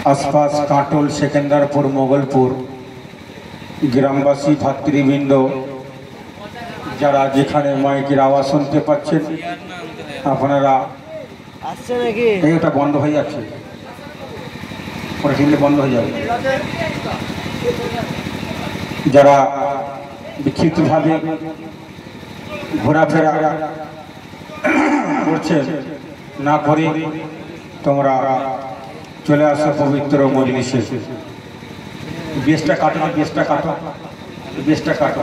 आसपास काटोल सेकेंदारपुर मोगलपुर ग्रामवासी भातृबृंद যারা যেখানে মাইকের আওয়াজ শুনতে পাচ্ছেন আপনারা আসছে নাকি এটা বন্ধ হয়ে যাচ্ছে পরে ঠিক বন্ধ হয়ে যাবে যারা বিক্ষিপ্তভাবে ঘোরাফেরা করছে না করে তোমরা চলে আসো পবিত্র মজলিসে বেশটা কাটো বেশটা কাটো বেশটা কাটো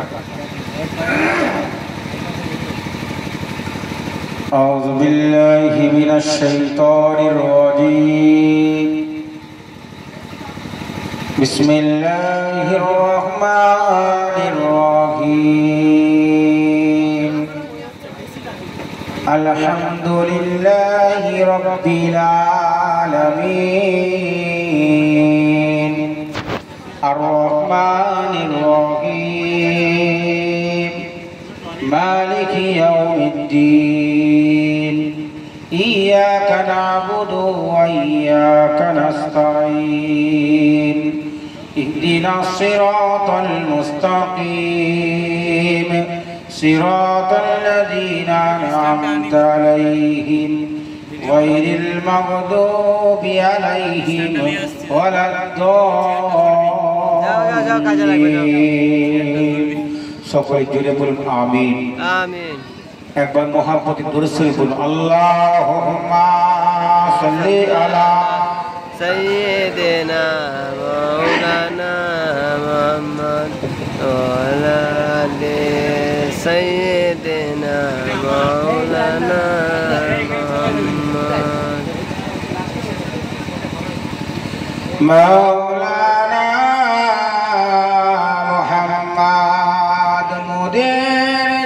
أعوذ بالله من الشيطان الرجيم بسم الله الرحمن الرحيم الحمد لله رب العالمين الرحمن الرحيم مالك يوم الدين إياك نعبد وإياك نستعين اهدنا الصراط المستقيم صراط الذين أنعمت عليهم غير المغضوب عليهم ولا الضالين সকলে জুড়ে বলুন আমিন আমিন একবার মহাপতি দরুদ শরীফ বলুন আল্লাহুম্মা সাল্লি আলা সাইয়্যিদিনা মাওলানা মুহাম্মদ ওয়া আলা আলি সাইয়্যিদিনা মাওলানা মুহাম্মদ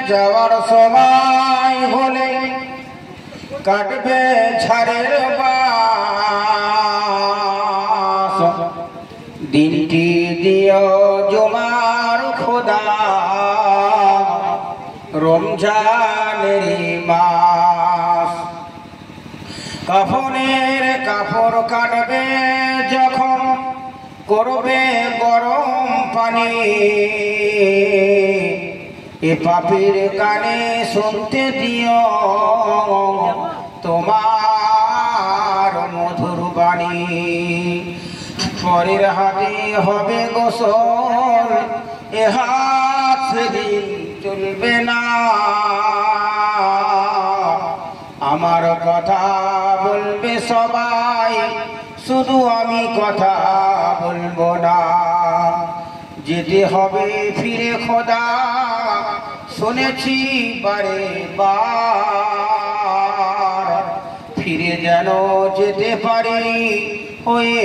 যাওয়ার সময় হলে কাটবে ঝাড়ের বাস দিনটি দিও জুমার খোদা রমজানের মাস কাফনের কাপড় কাটবে যখন করবে গরম পানি এ পাপীর কানে শুনতে দিও তোমার মধুর বাণী পরের হাতে হবে গোসল এ হাত সেদিন চলবে না আমার কথা বলবে সবাই শুধু আমি কথা বলবো না যেতে হবে ফিরে খোদা শুনেছি বারে বার ফিরে যেন যেতে পারি হয়ে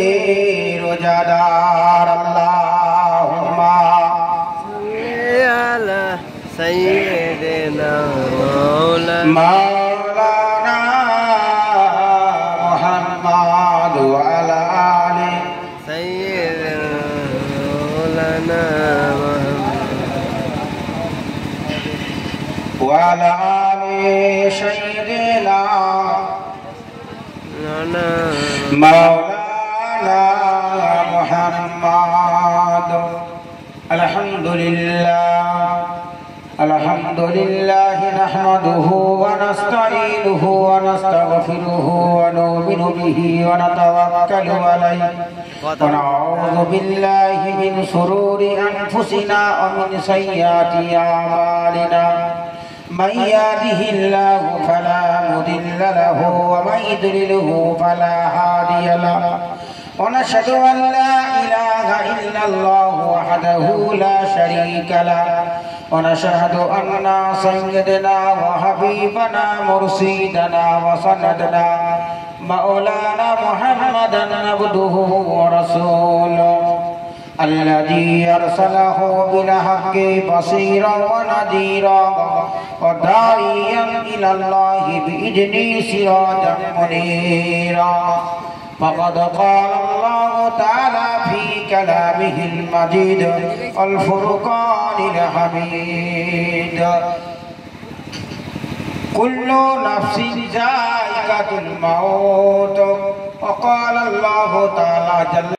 রোজাদার আল্লাহুম্মা আলা সাইয়্যিদিনা মাওলানা মুহাম্মদ ওয়া আলা আলি সাইয়্যিদিনা মাওলানা وعلى آل سيدنا مولانا محمد الحمد لله نحمده ونستعينه ونستغفره ونؤمن به ونتوكل عليه ونعوذ بالله من شرور أنفسنا ومن سيئات أعمالنا من يهده الله فلا مضل له ومن يضلله فلا هادي له ونشهد أن لا إله إلا الله وحده لا شريك له ونشهد أن سيدنا وحبيبنا مرشدنا وسندنا مولانا محمدا عبده ورسوله الذي أرسله بالحق بصيرا ونذيرا وداعيا إلى الله بإذنه سراجا منيرا فقد قال الله تعالى في كلامه المجيد الفرقان الحميد كل نفس ذائقة الموت وقال الله تعالى جل